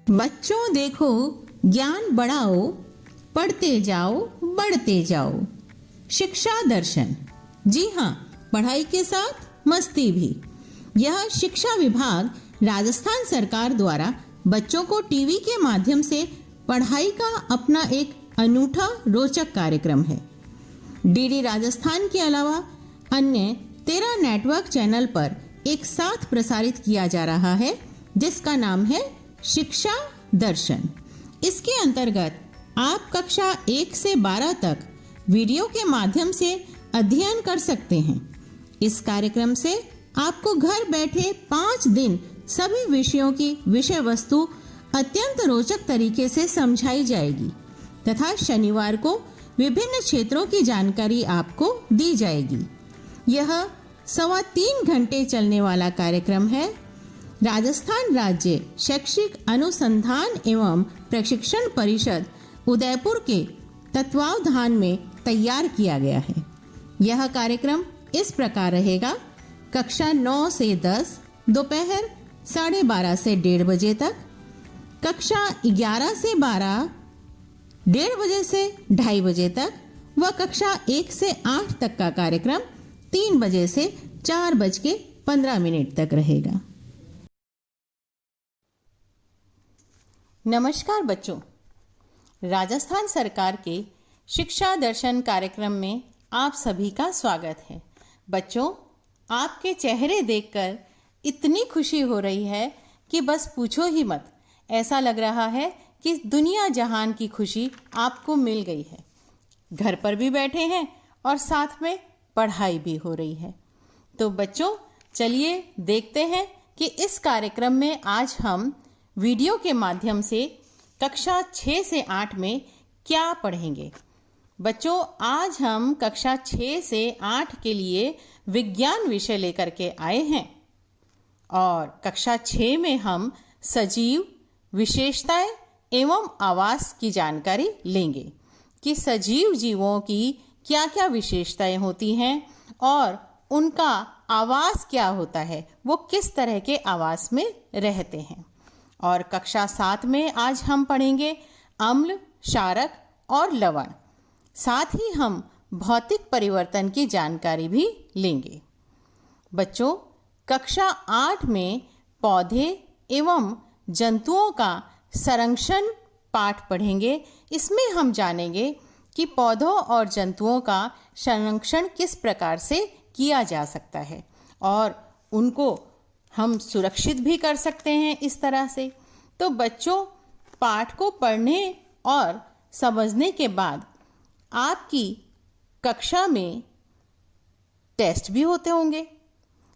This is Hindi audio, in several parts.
बच्चों देखो, ज्ञान बढ़ाओ, पढ़ते जाओ, बढ़ते जाओ। शिक्षा दर्शन। जी हाँ, पढ़ाई के साथ मस्ती भी। यह शिक्षा विभाग राजस्थान सरकार द्वारा बच्चों को टीवी के माध्यम से पढ़ाई का अपना एक अनूठा रोचक कार्यक्रम है। डीडी राजस्थान के अलावा अन्य 13 नेटवर्क चैनल पर एक साथ प्रसारित किया जा रहा है, जिसका नाम है शिक्षा दर्शन। इसके अंतर्गत आप कक्षा 1 से 12 तक वीडियो के माध्यम से अध्ययन कर सकते हैं। इस कार्यक्रम से आपको घर बैठे 5 दिन सभी विषयों की विषय वस्तु अत्यंत रोचक तरीके से समझाई जाएगी तथा शनिवार को विभिन्न क्षेत्रों की जानकारी आपको दी जाएगी। यह 3.25 घंटे चलने वाला कार्यक्रम है। राजस्थान राज्य शैक्षिक अनुसंधान एवं प्रशिक्षण परिषद उदयपुर के तत्वावधान में तैयार किया गया है। यह कार्यक्रम इस प्रकार रहेगा: कक्षा 9 से 10 दोपहर 12:30 से 1:30 बजे तक, कक्षा 11 से 12 1:30 बजे से 2:30 बजे तक व कक्षा 1 से 8 तक का कार्यक्रम 3 बजे से 4:15 तक रहेगा। नमस्कार बच्चों, राजस्थान सरकार के शिक्षा दर्शन कार्यक्रम में आप सभी का स्वागत है। बच्चों, आपके चेहरे देखकर इतनी खुशी हो रही है कि बस पूछो ही मत। ऐसा लग रहा है कि दुनिया जहान की खुशी आपको मिल गई है। घर पर भी बैठे हैं और साथ में पढ़ाई भी हो रही है। तो बच्चों, चलिए देखते हैं कि इस कार्यक्रम में आज हम वीडियो के माध्यम से कक्षा 6 से 8 में क्या पढ़ेंगे। बच्चों, आज हम कक्षा 6 से 8 के लिए विज्ञान विषय लेकर के आए हैं और कक्षा 6 में हम सजीव, विशेषताएं एवं आवास की जानकारी लेंगे कि सजीव जीवों की क्या क्या विशेषताएं होती हैं और उनका आवास क्या होता है, वो किस तरह के आवास में रहते हैं। और कक्षा 7 में आज हम पढ़ेंगे अम्ल, क्षारक और लवण। साथ ही हम भौतिक परिवर्तन की जानकारी भी लेंगे। बच्चों, कक्षा 8 में पौधे एवं जंतुओं का संरक्षण पाठ पढ़ेंगे। इसमें हम जानेंगे कि पौधों और जंतुओं का संरक्षण किस प्रकार से किया जा सकता है और उनको हम सुरक्षित भी कर सकते हैं इस तरह से। तो बच्चों, पाठ को पढ़ने और समझने के बाद आपकी कक्षा में टेस्ट भी होते होंगे।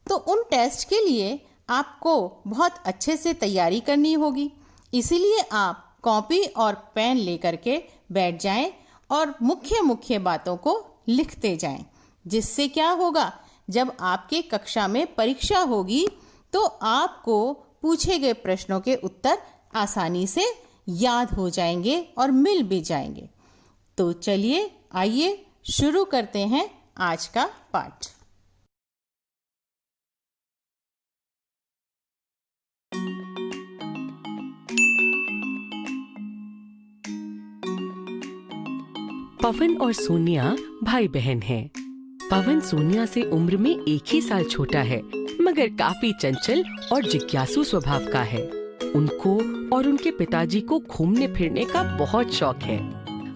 तो उन टेस्ट के लिए आपको बहुत अच्छे से तैयारी करनी होगी। इसीलिए आप कॉपी और पेन लेकर के बैठ जाएं और मुख्य मुख्य बातों को लिखते जाएं। जिससे क्या होगा, जब आपके कक्षा में परीक्षा होगी तो आपको पूछे गए प्रश्नों के उत्तर आसानी से याद हो जाएंगे और मिल भी जाएंगे। तो चलिए, आइए शुरू करते हैं आज का पाठ। पवन और सोनिया भाई बहन हैं। पवन सोनिया से उम्र में 1 ही साल छोटा है, मगर काफी चंचल और जिज्ञासु स्वभाव का है। उनको और उनके पिताजी को घूमने फिरने का बहुत शौक है।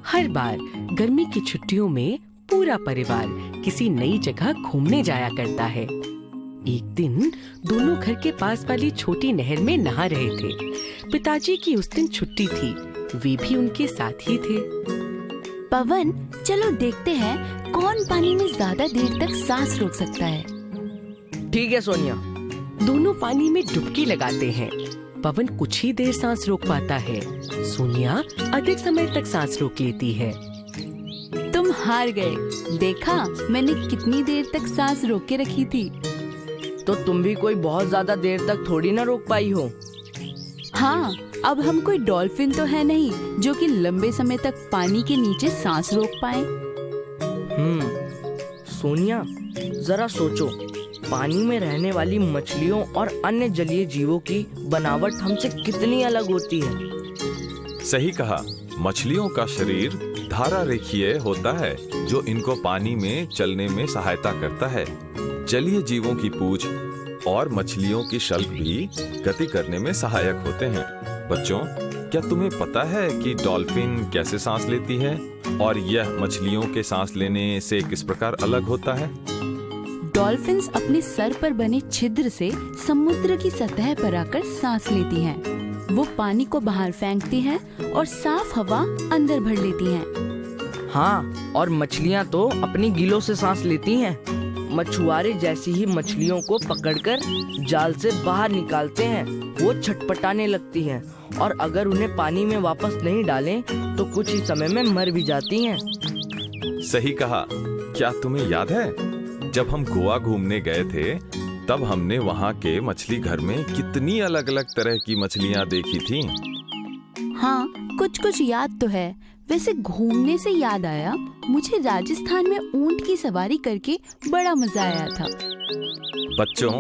हर बार गर्मी की छुट्टियों में पूरा परिवार किसी नई जगह घूमने जाया करता है। एक दिन दोनों घर के पास वाली छोटी नहर में नहा रहे थे। पिताजी की उस दिन छुट्टी थी, वे भी उनके साथ ही थे। पवन, चलो देखते हैं कौन पानी में ज्यादा देर तक सांस रोक सकता है। ठीक है सोनिया। दोनों पानी में डुबकी लगाते हैं। पवन कुछ ही देर सांस रोक पाता है, सोनिया अधिक समय तक सांस रोक लेती है। तुम हार गए। देखा, मैंने कितनी देर तक सांस रोक के रखी थी। तो तुम भी कोई बहुत ज्यादा देर तक थोड़ी ना रोक पाई हो। हाँ, अब हम कोई डॉल्फिन तो है नहीं जो कि लंबे समय तक पानी के नीचे सांस रोक पाए। सोनिया, जरा सोचो, पानी में रहने वाली मछलियों और अन्य जलीय जीवों की बनावट हमसे कितनी अलग होती है। सही कहा। मछलियों का शरीर धारा रेखीय होता है जो इनको पानी में चलने में सहायता करता है। जलीय जीवों की पूंछ और मछलियों की शल्क भी गति करने में सहायक होते हैं। बच्चों, क्या तुम्हें पता है कि डॉल्फिन कैसे सांस लेती है और यह मछलियों के सांस लेने से किस प्रकार अलग होता है? डॉल्फिन्स अपने सर पर बने छिद्र से समुद्र की सतह पर आकर सांस लेती हैं। वो पानी को बाहर फेंकती हैं और साफ हवा अंदर भर लेती हैं। हाँ, और मछलियाँ तो अपनी गिलों से सांस लेती हैं। मछुआरे जैसी ही मछलियों को पकड़कर जाल से बाहर निकालते हैं, वो छटपटाने लगती हैं और अगर उन्हें पानी में वापस नहीं डालें तो कुछ ही समय में मर भी जाती हैं। सही कहा। क्या तुम्हें याद है जब हम गोवा घूमने गए थे तब हमने वहाँ के मछली घर में कितनी अलग अलग तरह की मछलियाँ देखी थीं? हाँ, कुछ याद तो है। वैसे घूमने से याद आया, मुझे राजस्थान में ऊंट की सवारी करके बड़ा मजा आया था। बच्चों,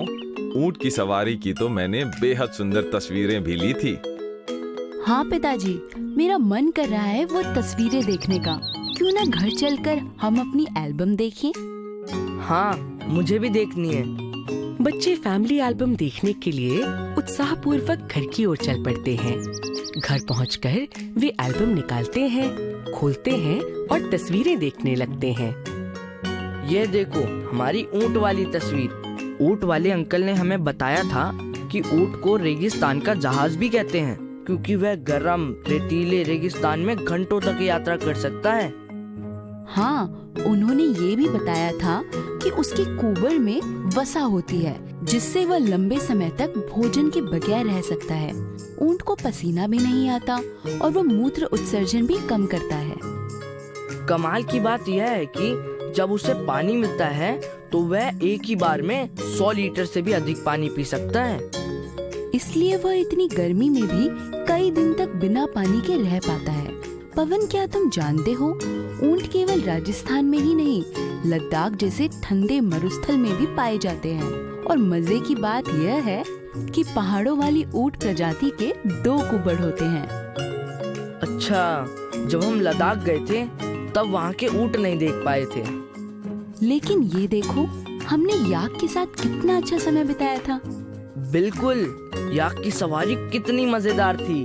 ऊंट की सवारी की तो मैंने बेहद सुंदर तस्वीरें भी ली थी। हाँ पिताजी, मेरा मन कर रहा है वो तस्वीरें देखने का। क्यों ना घर चलकर हम अपनी एल्बम देखें? हाँ, मुझे भी देखनी है। बच्चे फैमिली एल्बम देखने के लिए उत्साहपूर्वक घर की ओर चल पड़ते हैं। घर पहुंचकर वे एल्बम निकालते हैं, खोलते हैं और तस्वीरें देखने लगते हैं। ये देखो, हमारी ऊंट वाली तस्वीर। ऊंट वाले अंकल ने हमें बताया था कि ऊंट को रेगिस्तान का जहाज भी कहते हैं क्योंकि वह गर्म रेतीले रेगिस्तान में घंटों तक यात्रा कर सकता है। हाँ, उन्होंने ये भी बताया था कि उसके कुबर में वसा होती है जिससे वह लंबे समय तक भोजन के बगैर रह सकता है। ऊंट को पसीना भी नहीं आता और वह मूत्र उत्सर्जन भी कम करता है। कमाल की बात यह है कि जब उसे पानी मिलता है तो वह एक ही बार में 100 लीटर से भी अधिक पानी पी सकता है। इसलिए वह इतनी गर्मी में भी कई दिन तक बिना पानी के रह पाता है। पवन, क्या तुम जानते हो, ऊंट केवल राजस्थान में ही नहीं, लद्दाख जैसे ठंडे मरुस्थल में भी पाए जाते हैं। और मजे की बात यह है कि पहाड़ों वाली ऊंट प्रजाति के 2 कुबड़ होते हैं। अच्छा, जब हम लद्दाख गए थे तब वहाँ के ऊंट नहीं देख पाए थे। लेकिन ये देखो, हमने याक के साथ कितना अच्छा समय बिताया था। बिल्कुल, याक की सवारी कितनी मजेदार थी।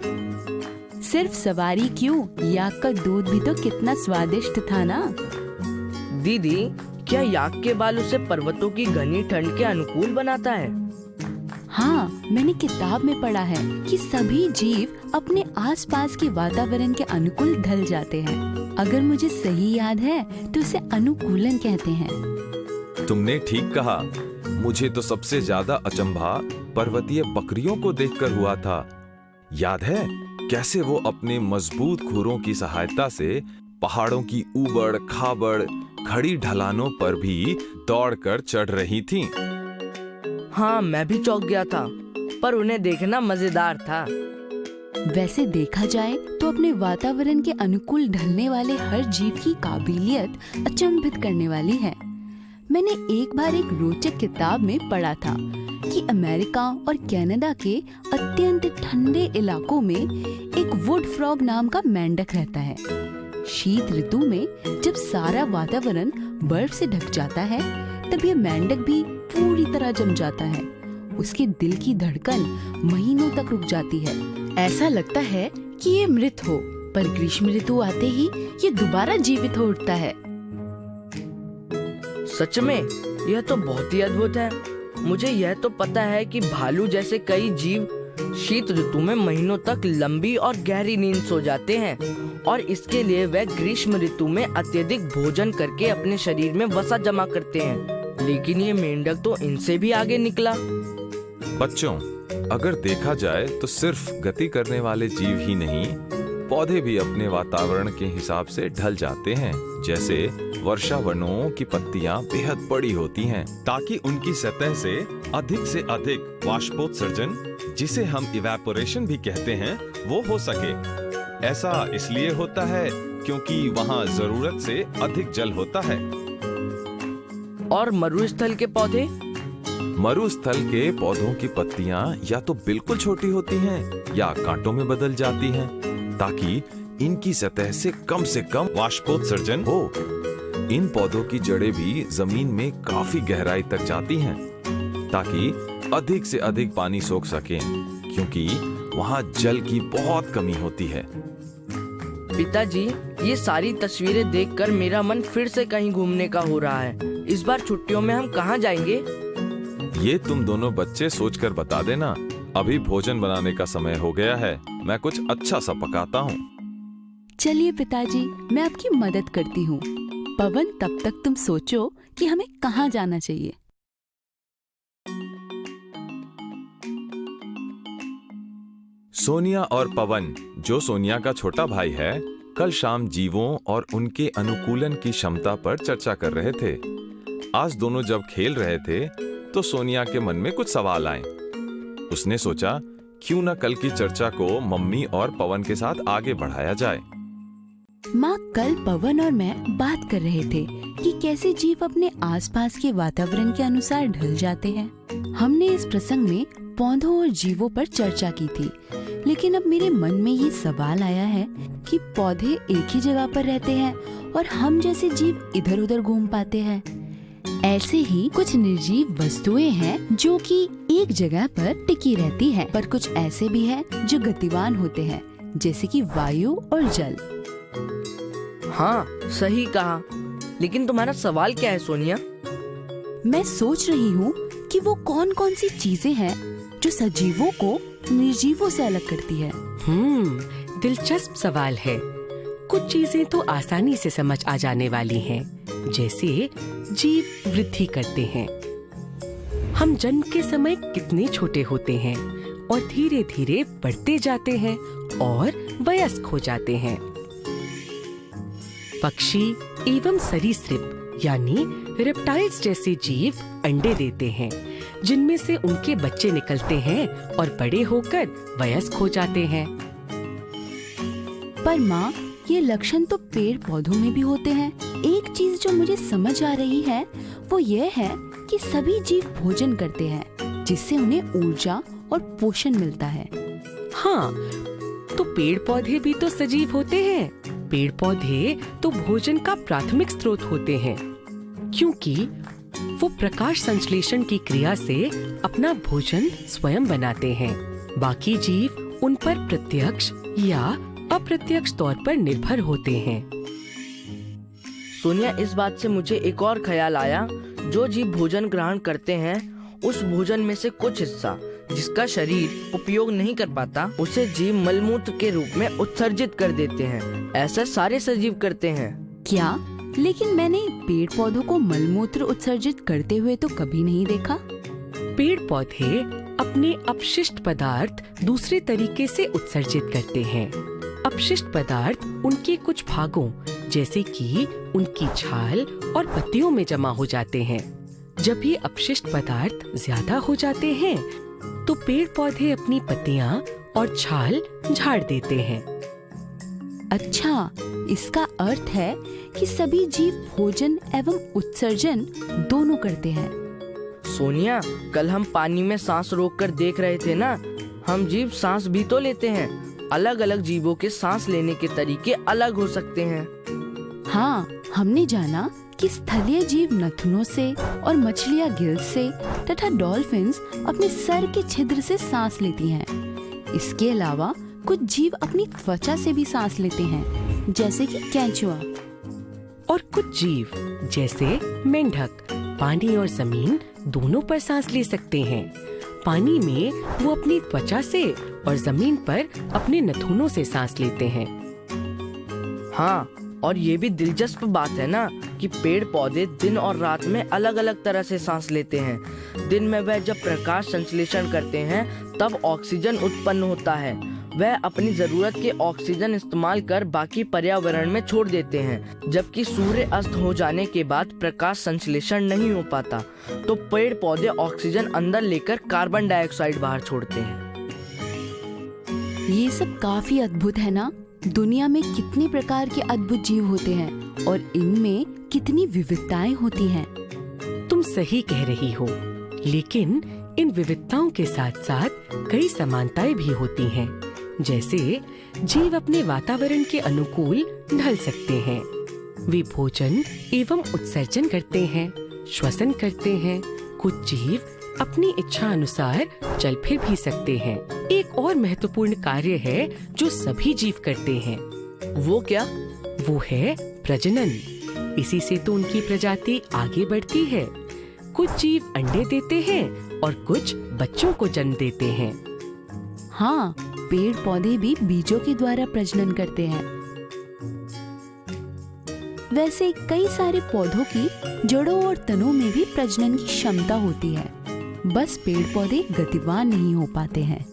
सिर्फ सवारी क्यों, याक का दूध भी तो कितना स्वादिष्ट था ना। दीदी, क्या याक के बाल उसे पर्वतों की घनी ठंड के अनुकूल बनाता है? हाँ, मैंने किताब में पढ़ा है कि सभी जीव अपने आसपास के वातावरण के अनुकूल ढल जाते हैं। अगर मुझे सही याद है तो इसे अनुकूलन कहते हैं। तुमने ठीक कहा। मुझे तो सबसे ज्यादा अचंभा पर्वतीय बकरियों को देखकर हुआ था। याद है कैसे वो अपने मजबूत खुरों की सहायता से पहाड़ों की ऊबड़ खाबड़ खड़ी ढलानों पर भी दौड़कर चढ़ रही थीं। हाँ, मैं भी चौंक गया था, पर उन्हें देखना मजेदार था। वैसे देखा जाए तो अपने वातावरण के अनुकूल ढलने वाले हर जीव की काबिलियत अचंभित करने वाली है। मैंने एक बार एक रोचक किताब में पढ़ा था कि अमेरिका और कनाडा के अत्यंत ठंडे इलाकों में एक वुड फ्रॉग नाम का मेंढक रहता है। शीत ऋतु में जब सारा वातावरण बर्फ से ढक जाता है तब यह मेंढक भी पूरी तरह जम जाता है। उसके दिल की धड़कन महीनों तक रुक जाती है। ऐसा लगता है कि ये मृत हो, पर ग्रीष्म ऋतु आते ही ये दोबारा जीवित हो उठता है। सच में, यह तो बहुत ही अद्भुत है। मुझे यह तो पता है कि भालू जैसे कई जीव शीत ऋतु में महीनों तक लंबी और गहरी नींद सो जाते हैं और इसके लिए वह ग्रीष्म ऋतु में अत्यधिक भोजन करके अपने शरीर में वसा जमा करते हैं। लेकिन ये मेंढक तो इनसे भी आगे निकला। बच्चों, अगर देखा जाए तो सिर्फ गति करने वाले जीव ही नहीं, पौधे भी अपने वातावरण के हिसाब से ढल जाते हैं। जैसे वर्षावनों की पत्तियां बेहद बड़ी होती हैं ताकि उनकी सतह से अधिक वाष्पोत्सर्जन, जिसे हम इवेपोरेशन भी कहते हैं, वो हो सके। ऐसा इसलिए होता है क्योंकि वहाँ जरूरत से अधिक जल होता है। और मरुस्थल के पौधे? मरुस्थल के पौधों की पत्तियां या तो बिल्कुल छोटी होती हैं या कांटों में बदल जाती हैं, ताकि इनकी सतह से कम वाष्पोत्सर्जन हो। इन पौधों की जड़ें भी जमीन में काफी गहराई तक जाती हैं, ताकि अधिक से अधिक पानी सोख सकें, क्योंकि वहां जल की बहुत कमी होती है। पिताजी, ये सारी तस्वीरें देखकर मेरा मन फिर से कहीं घूमने का हो रहा है। इस बार छुट्टियों में हम कहाँ जाएंगे? ये तुम दोनों बच्चे सोचकर बता देना। अभी भोजन बनाने का समय हो गया है, मैं कुछ अच्छा सा पकाता हूँ। चलिए पिताजी, मैं आपकी मदद करती हूँ। पवन, तब तक तुम सोचो कि हमें कहाँ जाना चाहिए। सोनिया और पवन, जो सोनिया का छोटा भाई है, कल शाम जीवों और उनके अनुकूलन की क्षमता पर चर्चा कर रहे थे। आज दोनों जब खेल रहे थे तो सोनिया के मन में कुछ सवाल आए। उसने सोचा, क्यों न कल की चर्चा को मम्मी और पवन के साथ आगे बढ़ाया जाए। माँ, कल पवन और मैं बात कर रहे थे कि कैसे जीव अपने आसपास के वातावरण के अनुसार ढल जाते हैं। हमने इस प्रसंग में पौधों और जीवों पर चर्चा की थी, लेकिन अब मेरे मन में ये सवाल आया है कि पौधे एक ही जगह पर रहते हैं और हम जैसे जीव इधर उधर घूम पाते हैं। ऐसे ही कुछ निर्जीव वस्तुएं हैं जो कि एक जगह पर टिकी रहती है, पर कुछ ऐसे भी हैं जो गतिवान होते हैं, जैसे कि वायु और जल। हाँ, सही कहा। लेकिन तुम्हारा सवाल क्या है सोनिया? मैं सोच रही हूँ कि वो कौन कौन सी चीजें हैं जो सजीवों को निर्जीवों से अलग करती है। दिलचस्प सवाल है। कुछ चीजें तो आसानी से समझ आ जाने वाली हैं, जैसे जीव वृद्धि करते हैं। हम जन्म के समय कितने छोटे होते हैं और धीरे धीरे बढ़ते जाते हैं और वयस्क हो जाते हैं। पक्षी एवं सरीसृप यानी रेप्टाइल्स जैसे जीव अंडे देते हैं, जिनमें से उनके बच्चे निकलते हैं और बड़े होकर वयस्क हो जाते हैं। पर माँ, ये लक्षण तो पेड़ पौधों में भी होते हैं। एक चीज जो मुझे समझ आ रही है वो ये है कि सभी जीव भोजन करते हैं, जिससे उन्हें ऊर्जा और पोषण मिलता है। हाँ, तो पेड़ पौधे भी तो सजीव होते हैं। पेड़ पौधे तो भोजन का प्राथमिक स्रोत होते हैं, क्योंकि वो प्रकाश संश्लेषण की क्रिया से अपना भोजन स्वयं बनाते हैं। बाकी जीव उन पर प्रत्यक्ष या अप्रत्यक्ष तौर पर निर्भर होते हैं। सोनिया, इस बात से मुझे एक और ख्याल आया। जो जीव भोजन ग्रहण करते हैं, उस भोजन में से कुछ हिस्सा जिसका शरीर उपयोग नहीं कर पाता, उसे जीव मलमूत्र के रूप में उत्सर्जित कर देते हैं। ऐसा सारे सजीव करते हैं। क्या? लेकिन मैंने पेड़ पौधों को मलमूत्र उत्सर्जित करते हुए तो कभी नहीं देखा। पेड़ पौधे अपने अपशिष्ट पदार्थ दूसरे तरीके से उत्सर्जित करते हैं। अपशिष्ट पदार्थ उनके कुछ भागों, जैसे कि उनकी छाल और पत्तियों में जमा हो जाते हैं। जब ये अपशिष्ट पदार्थ ज्यादा हो जाते हैं, तो पेड़ पौधे अपनी पत्तियां और छाल झाड़ देते हैं। अच्छा, इसका अर्थ है कि सभी जीव भोजन एवं उत्सर्जन दोनों करते हैं। सोनिया, कल हम पानी में सांस रोककर देख रहे थे ना, हम जीव सांस भी तो लेते हैं। अलग अलग जीवों के सांस लेने के तरीके अलग हो सकते हैं। हाँ, हमने जाना कि स्थलीय जीव नथुनों से और मछलियाँ गिल्स से तथा डॉल्फिन्स अपने सर के छिद्र से सांस लेती हैं। इसके अलावा कुछ जीव अपनी त्वचा से भी सांस लेते हैं, जैसे कि केंचुआ। और कुछ जीव जैसे मेंढक पानी और जमीन दोनों पर सांस ले सकते हैं। पानी में वो अपनी त्वचा से और जमीन पर अपने नथुनों से सांस लेते हैं। हाँ, और ये भी दिलचस्प बात है ना कि पेड़ पौधे दिन और रात में अलग अलग तरह से सांस लेते हैं। दिन में वह जब प्रकाश संश्लेषण करते हैं, तब ऑक्सीजन उत्पन्न होता है। वह अपनी जरूरत के ऑक्सीजन इस्तेमाल कर बाकी पर्यावरण में छोड़ देते हैं। जबकि सूर्य अस्त हो जाने के बाद प्रकाश संश्लेषण नहीं हो पाता, तो पेड़ पौधे ऑक्सीजन अंदर लेकर कार्बन डाइऑक्साइड बाहर छोड़ते हैं। ये सब काफी अद्भुत है ना। दुनिया में कितने प्रकार के अद्भुत जीव होते हैं और इनमें कितनी विविधताएं होती हैं। तुम सही कह रही हो। लेकिन इन विविधताओं के साथ साथ कई समानताएं भी होती हैं। जैसे जीव अपने वातावरण के अनुकूल ढल सकते हैं, वे भोजन एवं उत्सर्जन करते हैं, श्वसन करते हैं। कुछ जीव अपनी इच्छा अनुसार चल फिर भी सकते हैं। एक और महत्वपूर्ण कार्य है जो सभी जीव करते हैं। वो क्या? वो है प्रजनन। इसी से तो उनकी प्रजाति आगे बढ़ती है। कुछ जीव अंडे देते हैं और कुछ बच्चों को जन्म देते हैं। हाँ, पेड़ पौधे भी बीजों के द्वारा प्रजनन करते हैं। वैसे कई सारे पौधों की जड़ों और तनों में भी प्रजनन की क्षमता होती है, बस पेड़ पौधे गतिमान नहीं हो पाते हैं।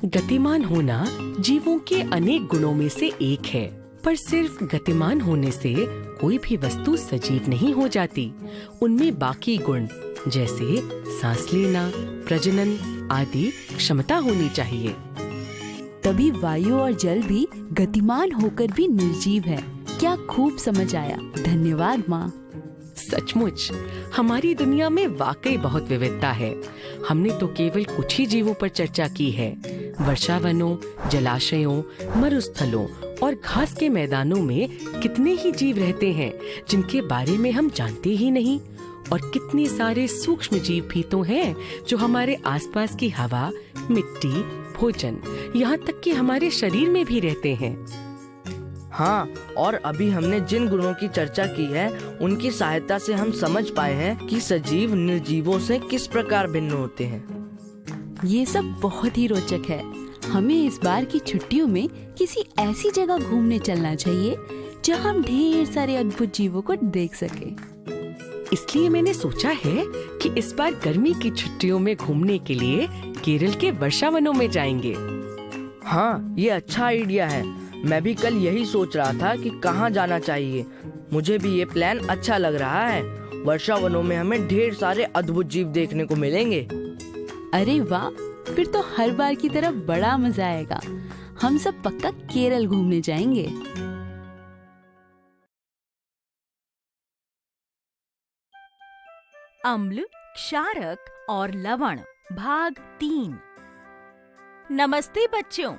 गतिमान होना जीवों के अनेक गुणों में से एक है, पर सिर्फ गतिमान होने से कोई भी वस्तु सजीव नहीं हो जाती। उनमें बाकी गुण जैसे सांस लेना, प्रजनन आदि क्षमता होनी चाहिए। तभी वायु और जल भी गतिमान होकर भी निर्जीव है। क्या खूब समझ आया, धन्यवाद माँ। सचमुच हमारी दुनिया में वाकई बहुत विविधता है। हमने तो केवल कुछ ही जीवों पर चर्चा की है। वर्षावनों, जलाशयों, मरुस्थलों और घास के मैदानों में कितने ही जीव रहते हैं जिनके बारे में हम जानते ही नहीं। और कितने सारे सूक्ष्म जीव भी तो हैं जो हमारे आसपास की हवा, मिट्टी, भोजन, यहाँ तक कि हमारे शरीर में भी रहते हैं। हाँ, और अभी हमने जिन गुणों की चर्चा की है उनकी सहायता से हम समझ पाए हैं कि सजीव निर्जीवों से किस प्रकार भिन्न होते हैं। ये सब बहुत ही रोचक है। हमें इस बार की छुट्टियों में किसी ऐसी जगह घूमने चलना चाहिए जहाँ हम ढेर सारे अद्भुत जीवों को देख सके। इसलिए मैंने सोचा है कि इस बार गर्मी की छुट्टियों में घूमने के लिए केरल के वर्षावनों में जाएंगे। हाँ, ये अच्छा आइडिया है। मैं भी कल यही सोच रहा था कि कहाँ जाना चाहिए। मुझे भी ये प्लान अच्छा लग रहा है। वर्षावनों में हमें ढेर सारे अद्भुत जीव देखने को मिलेंगे। अरे वाह, फिर तो हर बार की तरह बड़ा मजा आएगा। हम सब पक्का केरल घूमने जाएंगे। अम्ल, क्षारक और लवण भाग 3। नमस्ते बच्चों,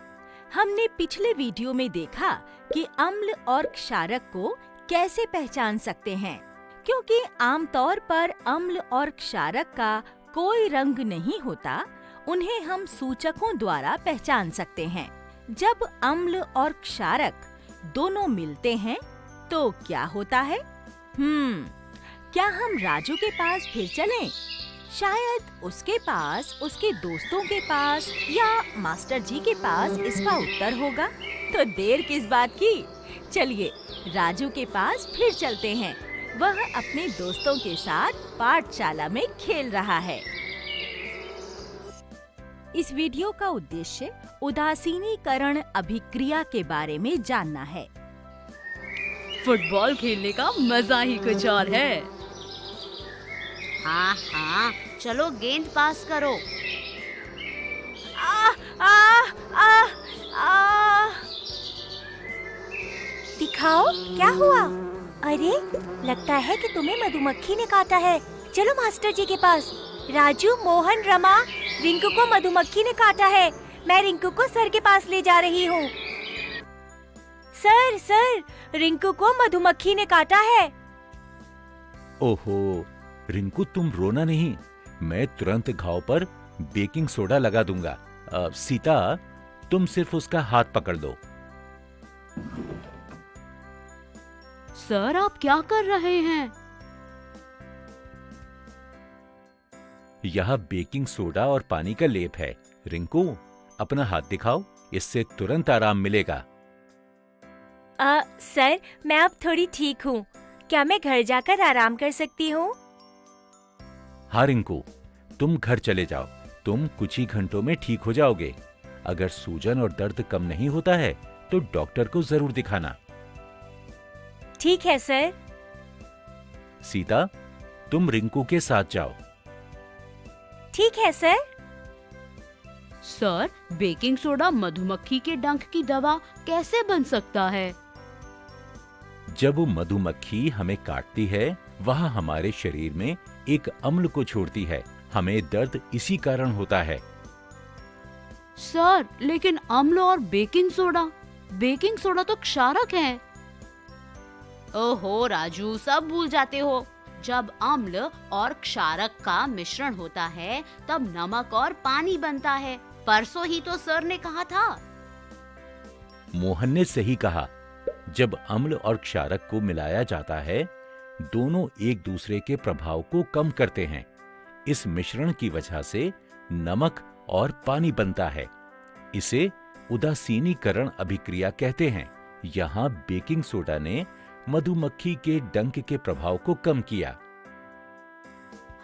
हमने पिछले वीडियो में देखा कि अम्ल और क्षारक को कैसे पहचान सकते हैं, क्योंकि आमतौर पर अम्ल और क्षारक का कोई रंग नहीं होता। उन्हें हम सूचकों द्वारा पहचान सकते हैं। जब अम्ल और क्षारक दोनों मिलते हैं तो क्या होता है? क्या हम राजू के पास फिर चलें? शायद उसके पास, उसके दोस्तों के पास या मास्टर जी के पास इसका उत्तर होगा। तो देर किस बात की, चलिए राजू के पास फिर चलते हैं। वह अपने दोस्तों के साथ पाठशाला में खेल रहा है। इस वीडियो का उद्देश्य उदासीनीकरण अभिक्रिया के बारे में जानना है। फुटबॉल खेलने का मजा ही कुछ और है। हाँ हाँ, चलो गेंद पास करो। आ, आ, आ, आ। दिखाओ क्या हुआ? अरे, लगता है कि तुम्हें मधुमक्खी ने काटा है। चलो मास्टर जी के पास। राजू, मोहन, रमा, रिंकू को मधुमक्खी ने काटा है। मैं रिंकू को सर के पास ले जा रही हूँ। सर, सर, रिंकू को मधुमक्खी ने काटा है। ओहो रिंकू, तुम रोना नहीं, मैं तुरंत घाव पर बेकिंग सोडा लगा दूंगा। सीता, तुम सिर्फ उसका हाथ पकड़ दो। सर, आप क्या कर रहे हैं? यह बेकिंग सोडा और पानी का लेप है। रिंकू, अपना हाथ दिखाओ, इससे तुरंत आराम मिलेगा। सर, मैं अब थोड़ी ठीक हूँ। क्या मैं घर जाकर आराम कर सकती हूँ? हाँ रिंकू, तुम घर चले जाओ। तुम कुछ ही घंटों में ठीक हो जाओगे। अगर सूजन और दर्द कम नहीं होता है तो डॉक्टर को जरूर दिखाना। ठीक है सर। सीता, तुम रिंकू के साथ जाओ। ठीक है सर। सर, बेकिंग सोडा मधुमक्खी के डंक की दवा कैसे बन सकता है? जब वो मधुमक्खी हमें काटती है, वह हमारे शरीर में एक अम्ल को छोड़ती है। हमें दर्द इसी कारण होता है। सर, लेकिन अम्ल और बेकिंग सोडा तो क्षारक है। ओहो राजू, सब भूल जाते हो। जब अम्ल और क्षारक का मिश्रण होता है तब नमक और पानी बनता है। परसों ही तो सर ने कहा था। मोहन ने सही कहा। जब अम्ल और क्षारक को मिलाया जाता है, दोनों एक दूसरे के प्रभाव को कम करते हैं। इस मिश्रण की वजह से नमक और पानी बनता है। इसे उदासीनीकरण अभिक्रिया कहते हैं। यहाँ बेकिंग सोडा ने मधुमक्खी के डंक के प्रभाव को कम किया।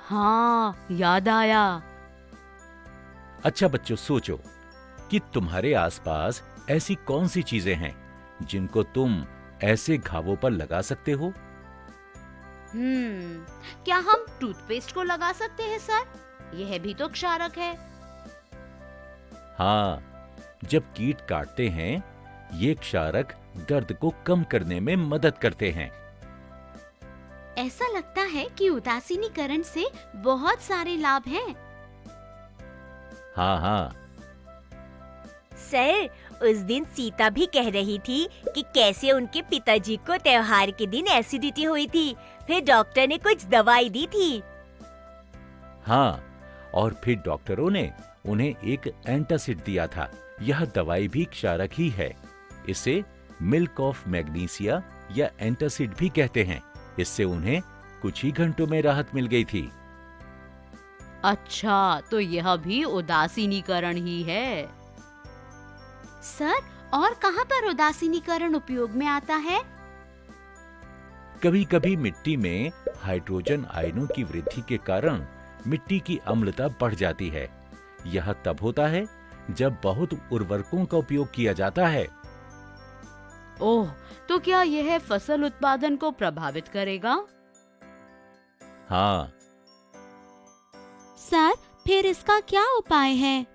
हाँ, याद आया। अच्छा बच्चों, सोचो कि तुम्हारे आसपास ऐसी कौन सी चीजें हैं जिनको तुम ऐसे घावों पर लगा सकते हो? क्या हम टूथपेस्ट को लगा सकते हैं सर? यह भी तो क्षारक है। हाँ, जब कीट काटते हैं, ये क्षारक दर्द को कम करने में मदद करते हैं। ऐसा लगता है कि उदासीनीकरण से बहुत सारे लाभ हैं। हाँ। सर, उस दिन सीता भी कह रही थी कि कैसे उनके पिताजी को त्योहार के दिन एसिडिटी हुई थी, फिर डॉक्टर ने कुछ दवाई दी थी। हाँ, और फिर डॉक्टरों ने उन्हें एक एंटासिड दिया था। यह दवाई भी क्षारक ही है। इसे मिल्क ऑफ मैग्नीसिया या एंटासिड भी कहते हैं। इससे उन्हें कुछ ही घंटों में राहत मिल गई थी। अच्छा, तो यह भी उदासीनीकरण ही है। सर, और कहाँ पर उदासीनीकरण उपयोग में आता है? कभी कभी मिट्टी में हाइड्रोजन आयनों की वृद्धि के कारण मिट्टी की अम्लता बढ़ जाती है। यह तब होता है जब बहुत उर्वरकों का उपयोग किया जाता है। ओह, तो क्या यह फसल उत्पादन को प्रभावित करेगा? हाँ। सर, फिर इसका क्या उपाय है?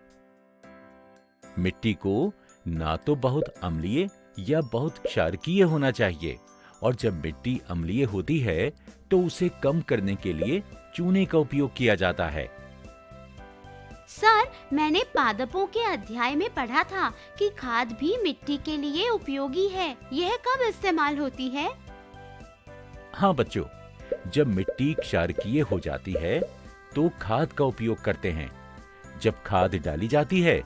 मिट्टी को ना तो बहुत अम्लीय या बहुत क्षारकीय होना चाहिए, और जब मिट्टी अम्लीय होती है तो उसे कम करने के लिए चूने का उपयोग किया जाता है। सर, मैंने पादपों के अध्याय में पढ़ा था कि खाद भी मिट्टी के लिए उपयोगी है। यह कब इस्तेमाल होती है? हाँ बच्चों, जब मिट्टी क्षारकीय हो जाती है तो खाद का उपयोग करते हैं। जब खाद डाली जाती है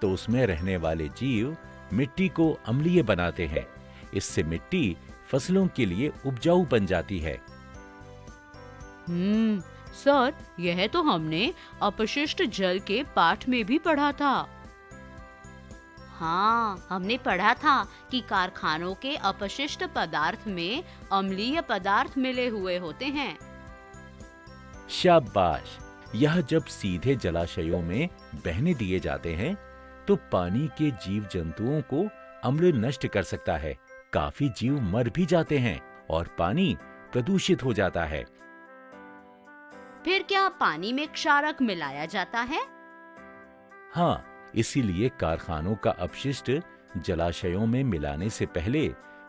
तो उसमें रहने वाले जीव मिट्टी को अम्लीय बनाते हैं। इससे मिट्टी फसलों के लिए उपजाऊ बन जाती है। सर, यह तो हमने अपशिष्ट जल के पाठ में भी पढ़ा था। हाँ, हमने पढ़ा था कि कारखानों के अपशिष्ट पदार्थ में अम्लीय पदार्थ मिले हुए होते हैं। शाबाश! यह जब सीधे जलाशयों में बहने दिए जाते हैं तो पानी के जीव जंतुओं को अम्ल नष्ट कर सकता है। काफी जीव मर भी जाते हैं और पानी प्रदूषित हो जाता है। फिर क्या पानी में क्षारक मिलाया जाता है? हाँ, इसीलिए कारखानों का अपशिष्ट जलाशयों में मिलाने से पहले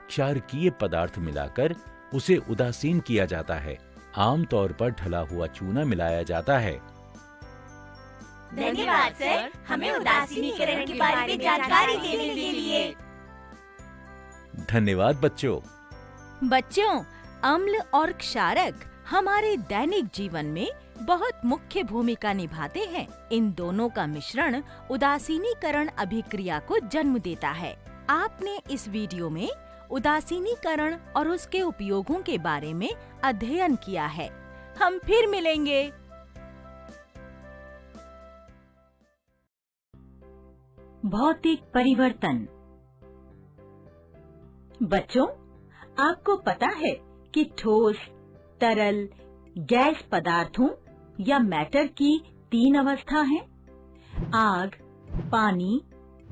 क्षारकीय पदार्थ मिलाकर उसे उदासीन किया जाता है। आमतौर पर ढला हुआ चूना मिलाया जाता है। धन्यवाद सर, हमें उदासीनीकरण के बारे में जानकारी देने के लिए। धन्यवाद बच्चों। बच्चों, अम्ल और क्षारक हमारे दैनिक जीवन में बहुत मुख्य भूमिका निभाते हैं। इन दोनों का मिश्रण उदासीनीकरण अभिक्रिया को जन्म देता है। आपने इस वीडियो में उदासीनीकरण और उसके उपयोगों के बारे में अध्ययन किया है। हम फिर मिलेंगे। भौतिक परिवर्तन। बच्चों, आपको पता है कि ठोस, तरल, गैस पदार्थों या मैटर की 3 अवस्था हैं। आग, पानी,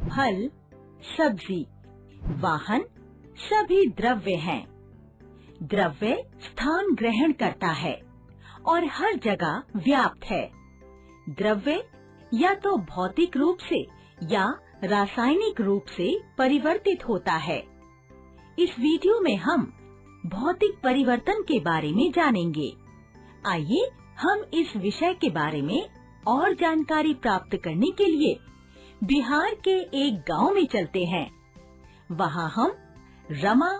फल, सब्जी, वाहन सभी द्रव्य हैं। द्रव्य स्थान ग्रहण करता है और हर जगह व्याप्त है। द्रव्य या तो भौतिक रूप से या रासायनिक रूप से परिवर्तित होता है। इस वीडियो में हम भौतिक परिवर्तन के बारे में जानेंगे। आइए हम इस विषय के बारे में और जानकारी प्राप्त करने के लिए बिहार के एक गांव में चलते हैं। वहाँ हम रमा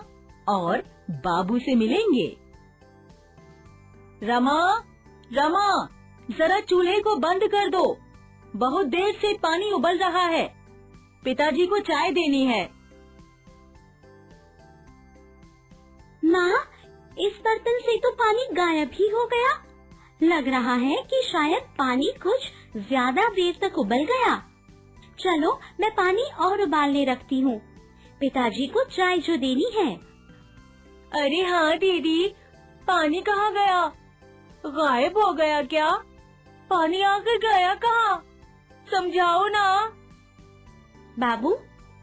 और बाबू से मिलेंगे। रमा, रमा, जरा चूल्हे को बंद कर दो। बहुत देर से पानी उबल रहा है। पिताजी को चाय देनी है। माँ, इस बर्तन से तो पानी गायब ही हो गया। लग रहा है कि शायद पानी कुछ ज्यादा देर तक उबल गया। चलो, मैं पानी और उबालने रखती हूँ। पिताजी को चाय जो देनी है। अरे हाँ दीदी, पानी कहाँ गया? गायब हो गया क्या? पानी आकर गया कहाँ? समझाओ ना। बाबू,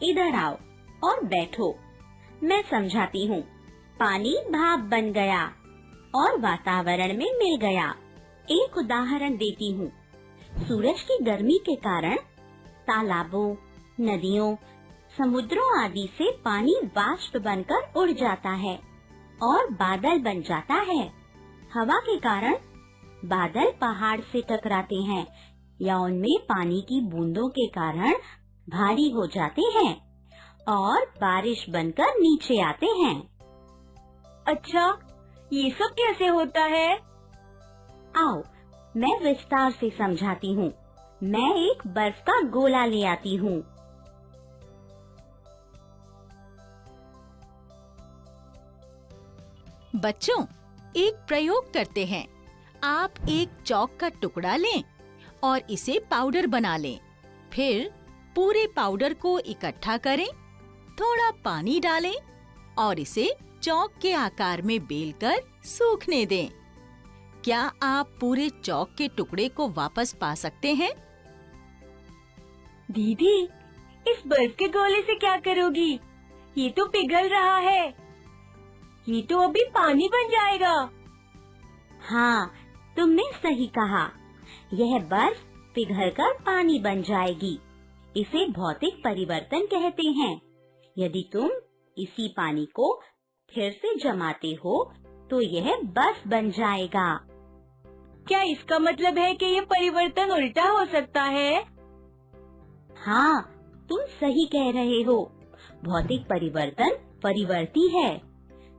इधर आओ और बैठो। मैं समझाती हूँ। पानी भाप बन गया और वातावरण में मिल गया। एक उदाहरण देती हूँ। सूरज की गर्मी के कारण तालाबों, नदियों, समुद्रों आदि से पानी वाष्प बनकर उड़ जाता है और बादल बन जाता है। हवा के कारण बादल पहाड़ से टकराते हैं या उनमें पानी की बूंदों के कारण भारी हो जाते हैं और बारिश बनकर नीचे आते हैं। अच्छा, ये सब कैसे होता है? आओ, मैं विस्तार से समझाती हूँ। मैं एक बर्फ का गोला ले आती हूँ। बच्चों, एक प्रयोग करते हैं। आप एक चॉक का टुकड़ा लें और इसे पाउडर बना लें। फिर पूरे पाउडर को इकट्ठा करें, थोड़ा पानी डालें और इसे चॉक के आकार में बेलकर सूखने दें। क्या आप पूरे चॉक के टुकड़े को वापस पा सकते हैं? दीदी, इस बर्फ के गोले से क्या करोगी? ये तो पिघल रहा है। ये तो अभी पानी बन जाएगा। हाँ, तुमने सही कहा। यह बर्फ पिघलकर पानी बन जाएगी। इसे भौतिक परिवर्तन कहते हैं। यदि तुम इसी पानी को फिर से जमाते हो तो यह बर्फ बन जाएगा। क्या इसका मतलब है कि ये परिवर्तन उल्टा हो सकता है? हाँ, तुम सही कह रहे हो। भौतिक परिवर्तन परिवर्ती है।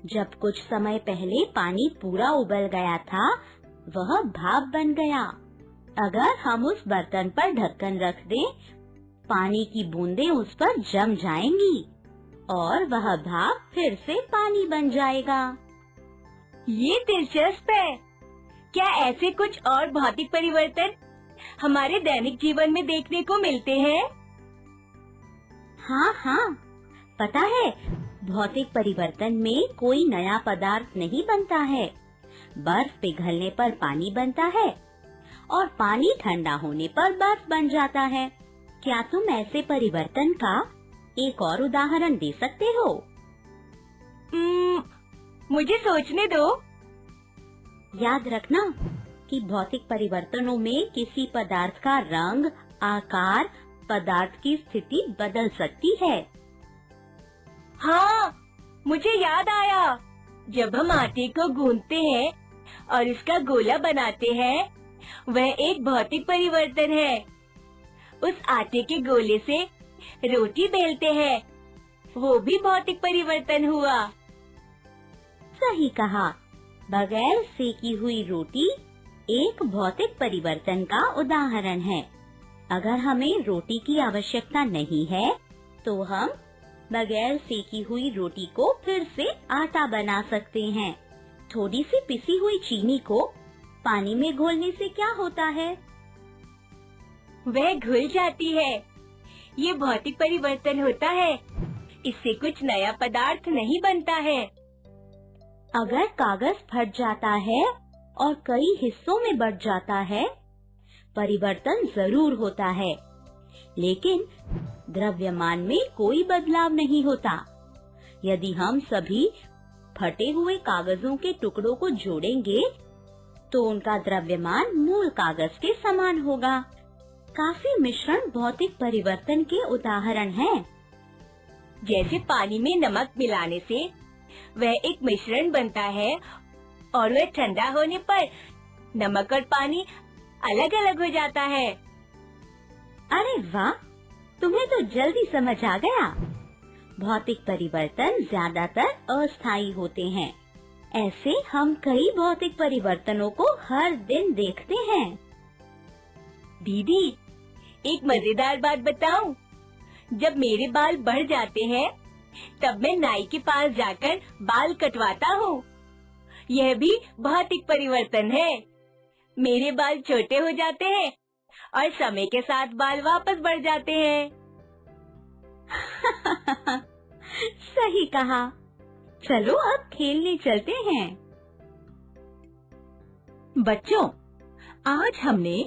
जब कुछ समय पहले पानी पूरा उबल गया था, वह भाप बन गया। अगर हम उस बर्तन पर ढक्कन रख दें, पानी की बूंदें उस पर जम जाएंगी और वह भाप फिर से पानी बन जाएगा। ये दिलचस्प है। क्या ऐसे कुछ और भौतिक परिवर्तन हमारे दैनिक जीवन में देखने को मिलते हैं? हाँ हाँ, पता है, भौतिक परिवर्तन में कोई नया पदार्थ नहीं बनता है। बर्फ पिघलने पर पानी बनता है और पानी ठंडा होने पर बर्फ बन जाता है। क्या तुम ऐसे परिवर्तन का एक और उदाहरण दे सकते हो? मुझे सोचने दो। याद रखना कि भौतिक परिवर्तनों में किसी पदार्थ का रंग, आकार, पदार्थ की स्थिति बदल सकती है। हाँ, मुझे याद आया। जब हम आटे को गूंथते हैं और इसका गोला बनाते हैं, वह एक भौतिक परिवर्तन है। उस आटे के गोले से रोटी बेलते हैं, वो भी भौतिक परिवर्तन हुआ। सही कहा। बगैर सेकी हुई रोटी एक भौतिक परिवर्तन का उदाहरण है। अगर हमें रोटी की आवश्यकता नहीं है, तो हम बगैर सेकी हुई रोटी को फिर से आटा बना सकते हैं। थोड़ी सी पिसी हुई चीनी को पानी में घोलने से क्या होता है? वह घुल जाती है। ये भौतिक परिवर्तन होता है। इससे कुछ नया पदार्थ नहीं बनता है। अगर कागज फट जाता है और कई हिस्सों में बंट जाता है, परिवर्तन जरूर होता है, लेकिन द्रव्यमान में कोई बदलाव नहीं होता। यदि हम सभी फटे हुए कागजों के टुकड़ों को जोड़ेंगे, तो उनका द्रव्यमान मूल कागज के समान होगा। काफी मिश्रण भौतिक परिवर्तन के उदाहरण हैं। जैसे पानी में नमक मिलाने से वह एक मिश्रण बनता है और वह ठंडा होने पर नमक और पानी अलग अलग हो जाता है। अरे वाह, तुम्हें तो जल्दी समझ आ गया। भौतिक परिवर्तन ज्यादातर अस्थायी होते हैं। ऐसे हम कई भौतिक परिवर्तनों को हर दिन देखते हैं। दीदी, एक मजेदार बात बताऊं? जब मेरे बाल बढ़ जाते हैं, तब मैं नाई के पास जाकर बाल कटवाता हूँ। यह भी भौतिक परिवर्तन है। मेरे बाल छोटे हो जाते हैं और समय के साथ बाल वापस बढ़ जाते हैं। सही कहा। चलो अब खेलने चलते हैं। बच्चों, आज हमने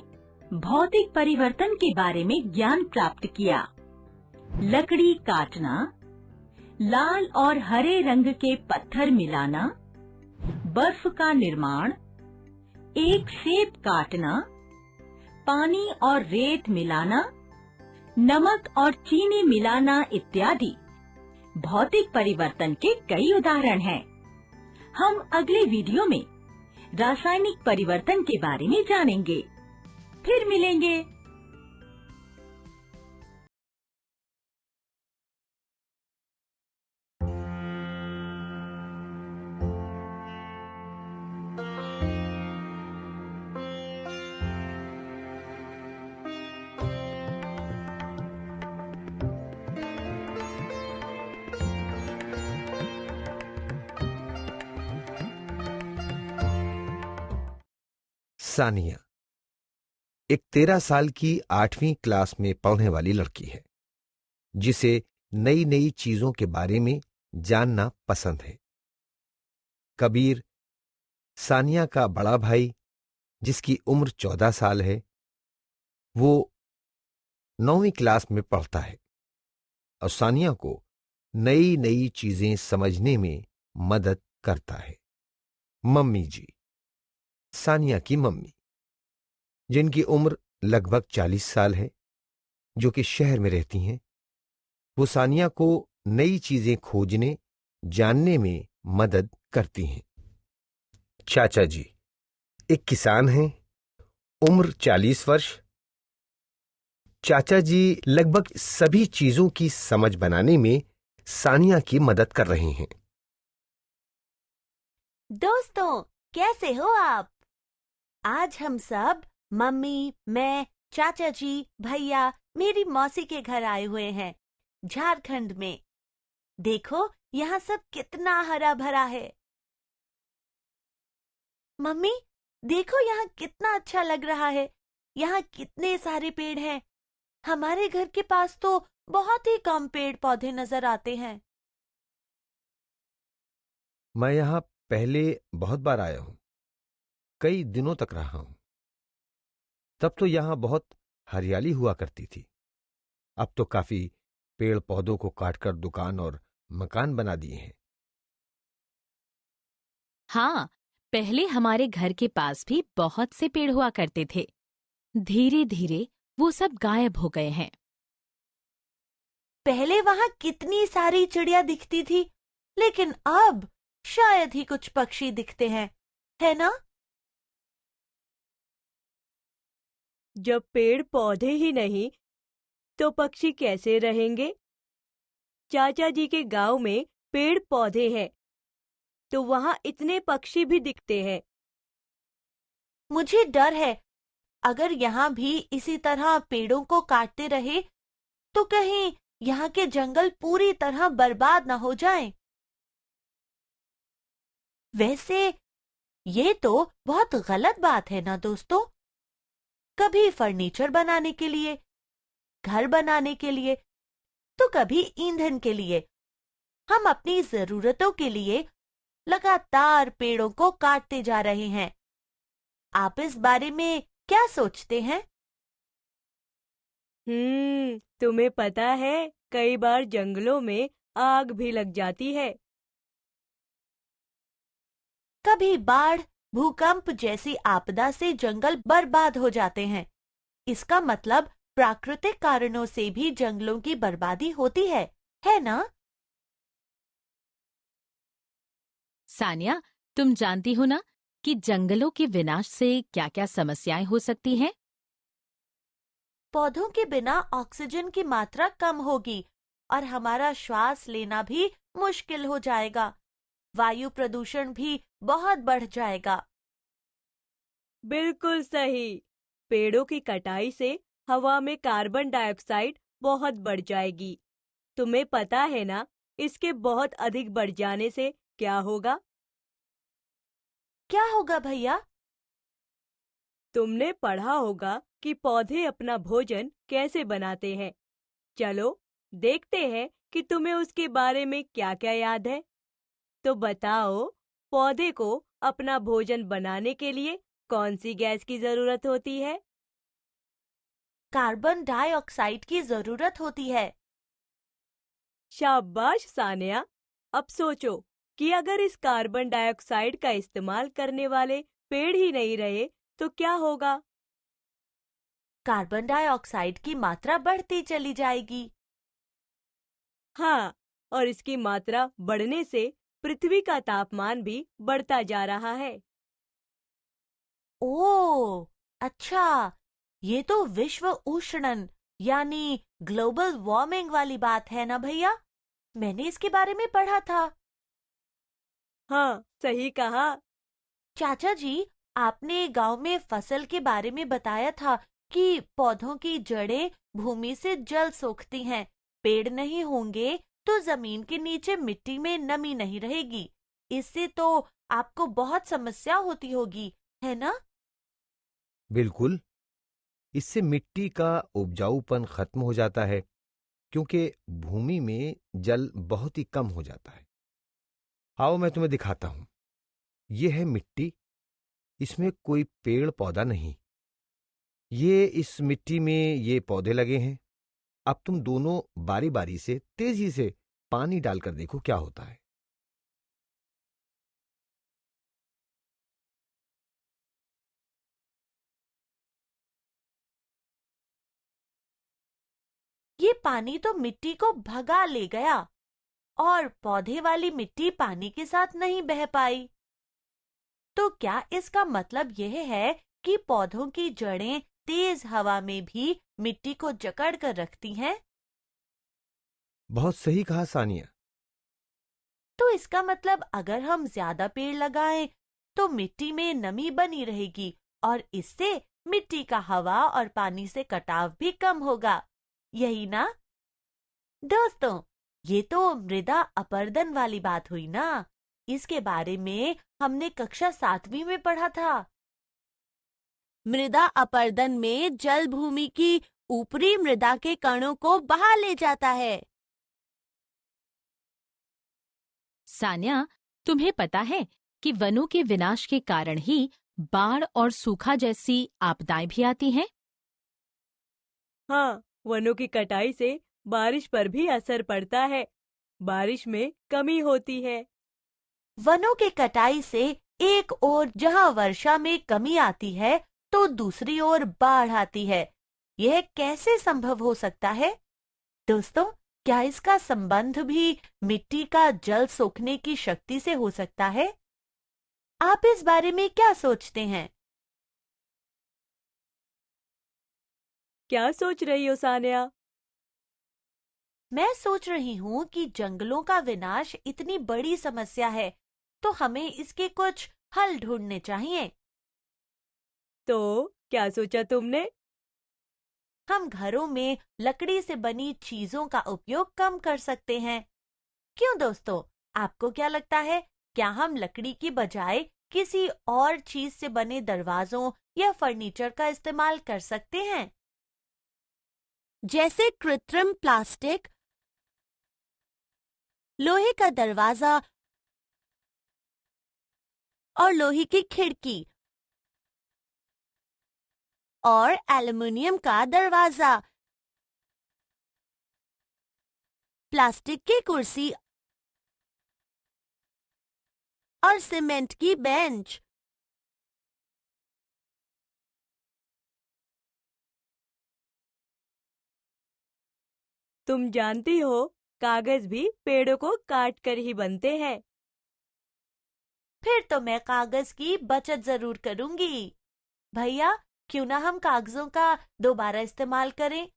भौतिक परिवर्तन के बारे में ज्ञान प्राप्त किया। लकड़ी काटना, लाल और हरे रंग के पत्थर मिलाना, बर्फ का निर्माण, एक सेब काटना, पानी और रेत मिलाना, नमक और चीनी मिलाना इत्यादि भौतिक परिवर्तन के कई उदाहरण हैं। हम अगले वीडियो में रासायनिक परिवर्तन के बारे में जानेंगे। फिर मिलेंगे। सानिया एक 13 साल की 8वीं क्लास में पढ़ने वाली लड़की है, जिसे नई नई चीजों के बारे में जानना पसंद है। कबीर, सानिया का बड़ा भाई, जिसकी उम्र 14 साल है, वो 9वीं क्लास में पढ़ता है और सानिया को नई नई चीजें समझने में मदद करता है। मम्मी जी, सानिया की मम्मी, जिनकी उम्र लगभग 40 साल है, जो कि शहर में रहती हैं, वो सानिया को नई चीजें खोजने, जानने में मदद करती हैं। चाचा जी एक किसान हैं, उम्र 40 वर्ष। चाचा जी लगभग सभी चीजों की समझ बनाने में सानिया की मदद कर रहे हैं। दोस्तों, कैसे हो आप? आज हम सब, मम्मी, मैं, चाचा जी, भैया, मेरी मौसी के घर आए हुए हैं, झारखंड में। देखो यहाँ सब कितना हरा भरा है। मम्मी, देखो यहाँ कितना अच्छा लग रहा है। यहाँ कितने सारे पेड़ हैं। हमारे घर के पास तो बहुत ही कम पेड़ पौधे नजर आते हैं। मैं यहां पहले बहुत बार आया हूं, कई दिनों तक रहा हूं। तब तो यहां बहुत हरियाली हुआ करती थी। अब तो काफी पेड़ पौधों को काटकर दुकान और मकान बना दिए हैं। हाँ, पहले हमारे घर के पास भी बहुत से पेड़ हुआ करते थे। धीरे धीरे वो सब गायब हो गए हैं। पहले वहाँ कितनी सारी चिड़िया दिखती थी, लेकिन अब शायद ही कुछ पक्षी दिखते हैं, है ना? जब पेड़ पौधे ही नहीं तो पक्षी कैसे रहेंगे? चाचा जी के गांव में पेड़ पौधे हैं, तो वहां इतने पक्षी भी दिखते हैं। मुझे डर है, अगर यहाँ भी इसी तरह पेड़ों को काटते रहे तो कहीं यहाँ के जंगल पूरी तरह बर्बाद न हो जाएं। वैसे ये तो बहुत गलत बात है ना दोस्तों? कभी फर्नीचर बनाने के लिए, घर बनाने के लिए, तो कभी ईंधन के लिए हम अपनी जरूरतों के लिए लगातार पेड़ों को काटते जा रहे हैं। आप इस बारे में क्या सोचते हैं? तुम्हें पता है कई बार जंगलों में आग भी लग जाती है। कभी बाढ़, भूकंप जैसी आपदा से जंगल बर्बाद हो जाते हैं। इसका मतलब प्राकृतिक कारणों से भी जंगलों की बर्बादी होती है ना? सानिया, तुम जानती हो ना कि जंगलों के विनाश से क्या-क्या समस्याएं हो सकती हैं? पौधों के बिना ऑक्सीजन की मात्रा कम होगी और हमारा श्वास लेना भी मुश्किल हो जाएगा। वायु प्रदूषण भी बहुत बढ़ जाएगा। बिल्कुल सही। पेड़ों की कटाई से हवा में कार्बन डाइऑक्साइड बहुत बढ़ जाएगी। तुम्हें पता है ना, इसके बहुत अधिक बढ़ जाने से क्या होगा? क्या होगा भैया? तुमने पढ़ा होगा कि पौधे अपना भोजन कैसे बनाते हैं। चलो देखते हैं कि तुम्हें उसके बारे में क्या-क्या याद है। तो बताओ, पौधे को अपना भोजन बनाने के लिए कौन सी गैस की जरूरत होती है? कार्बन डाइऑक्साइड की जरूरत होती है। शाबाश सानिया। अब सोचो कि अगर इस कार्बन डाइऑक्साइड का इस्तेमाल करने वाले पेड़ ही नहीं रहे तो क्या होगा? कार्बन डाइऑक्साइड की मात्रा बढ़ती चली जाएगी। हाँ, और इसकी मात्रा बढ़ने से पृथ्वी का तापमान भी बढ़ता जा रहा है। ओह, अच्छा, ये तो विश्व उष्णन यानी ग्लोबल वार्मिंग वाली बात है ना भैया? मैंने इसके बारे में पढ़ा था। हाँ, सही कहा। चाचा जी, आपने गांव में फसल के बारे में बताया था कि पौधों की जड़ें भूमि से जल सोखती हैं। पेड़ नहीं होंगे तो जमीन के नीचे मिट्टी में नमी नहीं रहेगी। इससे तो आपको बहुत समस्या होती होगी, है ना? बिल्कुल। इससे मिट्टी का उपजाऊपन खत्म हो जाता है क्योंकि भूमि में जल बहुत ही कम हो जाता है। आओ मैं तुम्हें दिखाता हूं। यह है मिट्टी। इसमें कोई पेड़ पौधा नहीं। ये इस मिट्टी में ये पौधे लगे हैं। अब तुम दोनों बारी बारी से तेजी से पानी डालकर देखो क्या होता है। ये पानी तो मिट्टी को भगा ले गया और पौधे वाली मिट्टी पानी के साथ नहीं बह पाई। तो क्या इसका मतलब यह है कि पौधों की जड़ें तेज हवा में भी मिट्टी को जकड़ कर रखती हैं? बहुत सही कहा सानिया। तो इसका मतलब अगर हम ज्यादा पेड़ लगाएं तो मिट्टी में नमी बनी रहेगी और इससे मिट्टी का हवा और पानी से कटाव भी कम होगा, यही ना? दोस्तों, ये तो मृदा अपरदन वाली बात हुई ना। इसके बारे में हमने कक्षा 7वीं में पढ़ा था। मृदा अपरदन में जल भूमि की ऊपरी मृदा के कणों को बहा ले जाता है। सान्या, तुम्हें पता है कि वनों के विनाश के कारण ही बाढ़ और सूखा जैसी आपदाएं भी आती हैं? हाँ, वनों की कटाई से बारिश पर भी असर पड़ता है। बारिश में कमी होती है। वनों की कटाई से एक ओर जहां वर्षा में कमी आती है तो दूसरी ओर बाढ़ आती है। यह कैसे संभव हो सकता है? दोस्तों, क्या इसका संबंध भी मिट्टी का जल सोखने की शक्ति से हो सकता है? आप इस बारे में क्या सोचते हैं? क्या सोच रही हो सानिया? मैं सोच रही हूँ कि जंगलों का विनाश इतनी बड़ी समस्या है, तो हमें इसके कुछ हल ढूंढने चाहिए। तो क्या सोचा तुमने? हम घरों में लकड़ी से बनी चीजों का उपयोग कम कर सकते हैं। क्यों दोस्तों, आपको क्या लगता है? क्या हम लकड़ी की बजाय किसी और चीज से बने दरवाजों या फर्नीचर का इस्तेमाल कर सकते हैं? जैसे कृत्रिम प्लास्टिक, लोहे का दरवाजा और लोहे की खिड़की और एल्युमिनियम का दरवाजा, प्लास्टिक की कुर्सी और सीमेंट की बेंच। तुम जानती हो, कागज भी पेड़ों को काट कर ही बनते हैं। फिर तो मैं कागज की बचत जरूर करूंगी। भैया, क्यों ना हम कागजों का दोबारा इस्तेमाल करें?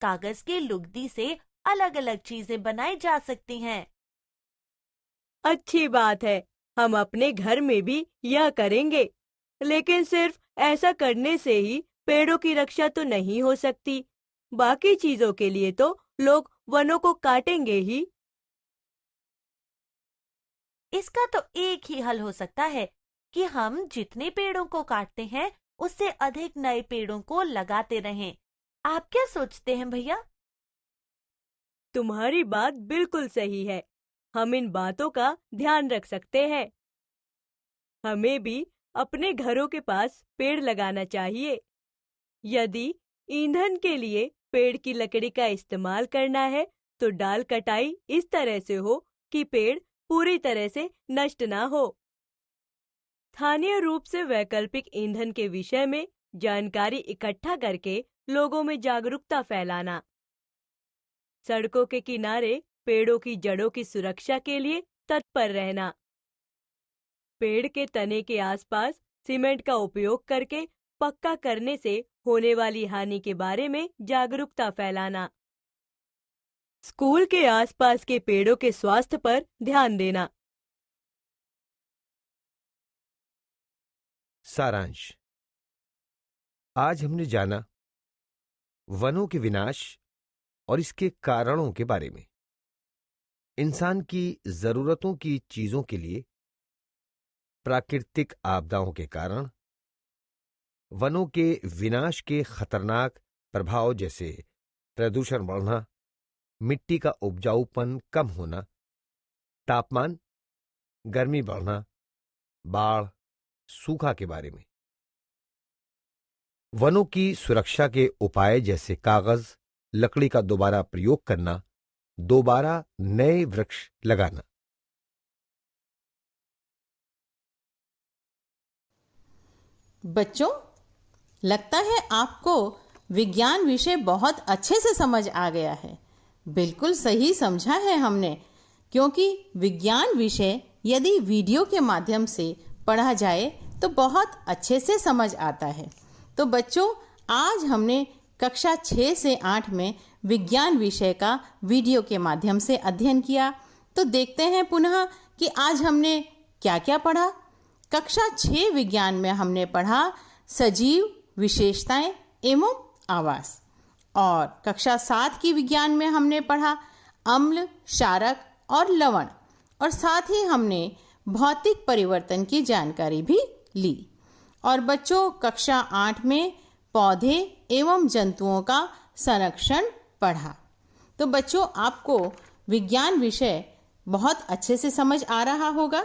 कागज की लुगदी से अलग अलग चीजें बनाई जा सकती हैं। अच्छी बात है, हम अपने घर में भी यह करेंगे। लेकिन सिर्फ ऐसा करने से ही पेड़ों की रक्षा तो नहीं हो सकती। बाकी चीजों के लिए तो लोग वनों को काटेंगे ही। इसका तो एक ही हल हो सकता है कि हम जितने पेड़ों को काटते हैं उससे अधिक नए पेड़ों को लगाते रहें। आप क्या सोचते हैं भैया? तुम्हारी बात बिल्कुल सही है। हम इन बातों का ध्यान रख सकते हैं। हमें भी अपने घरों के पास पेड़ लगाना चाहिए। यदि ईंधन के लिए पेड़ की लकड़ी का इस्तेमाल करना है तो डाल कटाई इस तरह से हो कि पेड़ पूरी तरह से नष्ट ना हो। स्थानीय रूप से वैकल्पिक ईंधन के विषय में जानकारी इकट्ठा करके लोगों में जागरूकता फैलाना। सड़कों के किनारे पेड़ों की जड़ों की सुरक्षा के लिए तत्पर रहना। पेड़ के तने के आसपास सीमेंट का उपयोग करके पक्का करने से होने वाली हानि के बारे में जागरूकता फैलाना। स्कूल के आसपास के पेड़ों के स्वास्थ्य पर ध्यान देना। सारांश। आज हमने जाना वनों के विनाश और इसके कारणों के बारे में। इंसान की जरूरतों की चीजों के लिए प्राकृतिक आपदाओं के कारण वनों के विनाश के खतरनाक प्रभाव जैसे प्रदूषण बढ़ना, मिट्टी का उपजाऊपन कम होना, तापमान, गर्मी बढ़ना, बाढ़, सूखा के बारे में। वनों की सुरक्षा के उपाय जैसे कागज, लकड़ी का दोबारा प्रयोग करना, दोबारा नए वृक्ष लगाना। बच्चों, लगता है आपको विज्ञान विषय बहुत अच्छे से समझ आ गया है। बिल्कुल सही समझा है हमने, क्योंकि विज्ञान विषय यदि वीडियो के माध्यम से पढ़ा जाए तो बहुत अच्छे से समझ आता है। तो बच्चों, आज हमने कक्षा 6 से 8 में विज्ञान विषय का वीडियो के माध्यम से अध्ययन किया। तो देखते हैं पुनः कि आज हमने क्या क्या पढ़ा। कक्षा 6 विज्ञान में हमने पढ़ा सजीव, विशेषताएं एवं आवास। और कक्षा 7 की विज्ञान में हमने पढ़ा अम्ल, क्षारक और लवण। और साथ ही हमने भौतिक परिवर्तन की जानकारी भी ली। और बच्चों, कक्षा 8 में पौधे एवं जंतुओं का संरक्षण पढ़ा। तो बच्चों, आपको विज्ञान विषय बहुत अच्छे से समझ आ रहा होगा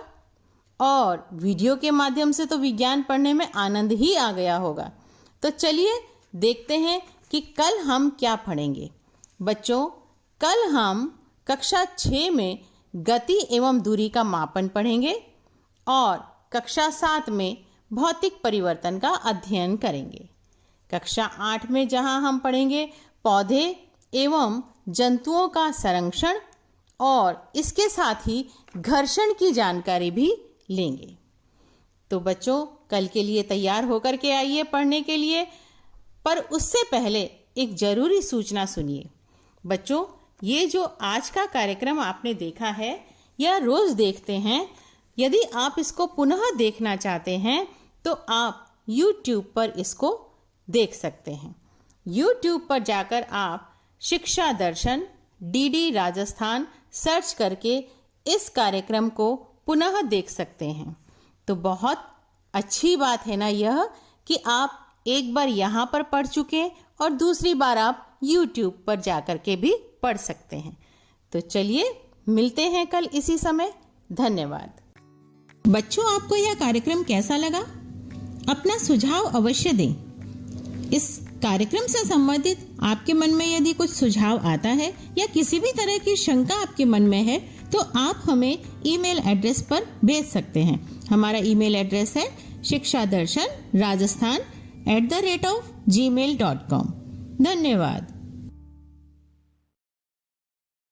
और वीडियो के माध्यम से तो विज्ञान पढ़ने में आनंद ही आ गया होगा। तो चलिए देखते हैं कि कल हम क्या पढ़ेंगे। बच्चों, कल हम कक्षा 6 में गति एवं दूरी का मापन पढ़ेंगे और कक्षा 7 में भौतिक परिवर्तन का अध्ययन करेंगे। कक्षा 8 में जहां हम पढ़ेंगे पौधे एवं जंतुओं का संरक्षण और इसके साथ ही घर्षण की जानकारी भी लेंगे। तो बच्चों, कल के लिए तैयार होकर के आइए पढ़ने के लिए। पर उससे पहले एक जरूरी सूचना सुनिए। बच्चों, ये जो आज का कार्यक्रम आपने देखा है, यह रोज देखते हैं। यदि आप इसको पुनः देखना चाहते हैं तो आप YouTube पर इसको देख सकते हैं। YouTube पर जाकर आप शिक्षा दर्शन DD राजस्थान सर्च करके इस कार्यक्रम को पुनः देख सकते हैं। तो बहुत अच्छी बात है ना यह कि आप एक बार यहाँ पर पढ़ चुके और दूसरी बार आप YouTube पर जाकर के भी पढ़ सकते हैं। तो चलिए मिलते हैं कल इसी समय। धन्यवाद। बच्चों, आपको यह कार्यक्रम कैसा लगा? अपना सुझाव अवश्य दें। इस कार्यक्रम से संबंधित आपके मन में यदि कुछ सुझाव आता है या किसी भी तरह की शंका आपके मन में है तो आप हमें ईमेल एड्रेस पर भेज सकते हैं। हमारा ईमेल एड्रेस है शिक्षादर्शन rajasthan@gmail.com। धन्यवाद।